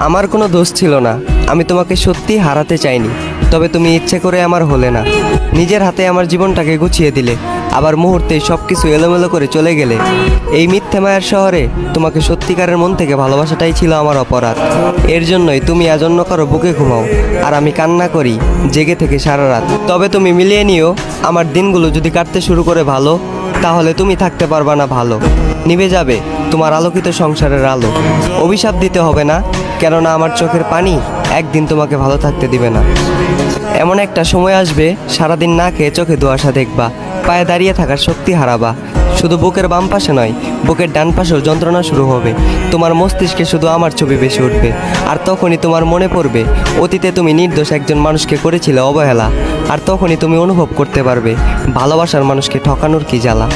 আমার কোনো দোষ ছিল না। আমি তোমাকে সত্যি হারাতে চাইনি, তবে তুমি ইচ্ছে করে আমার হলে না। নিজের হাতে আমার জীবনটাকে গুছিয়ে দিলে, আবার মুহূর্তেই সব কিছু এলোমেলো করে চলে গেলে। এই মিথ্যে মায়ার শহরে তোমাকে সত্যিকারের মন থেকে ভালোবাসাটাই ছিল আমার অপরাধ। এর জন্যই তুমি আজ অন্য কারো বুকে ঘুমাও, আর আমি কান্না করি জেগে থেকে সারা রাত। তবে তুমি মিলিয়ে নিও, আমার দিনগুলো যদি কাটতে শুরু করে ভালো, তাহলে তুমি থাকতে পারবা না ভালো। নিভে যাবে তোমার আলোকিত সংসারের আলো। অভিশাপ দিতে হবে না, কেননা আমার চোখের পানি একদিন তোমাকে ভালো থাকতে দিবে না। এমন একটা সময় আসবে, সারাদিন না খেয়ে চোখে ধোঁয়াশা দেখবা, পায়ে দাঁড়িয়ে থাকার শক্তি হারাবা। শুধু বুকের বাম পাশে নয়, বুকের ডান পাশেও যন্ত্রণা শুরু হবে। তোমার মস্তিষ্কে শুধু আমার ছবি বেশি উঠবে, আর তখনই তোমার মনে পড়বে অতীতে তুমি নির্দোষ একজন মানুষকে করেছিলে অবহেলা। আর তখনই তুমি অনুভব করতে পারবে ভালোবাসার মানুষকে ঠকানোর কি জ্বালা।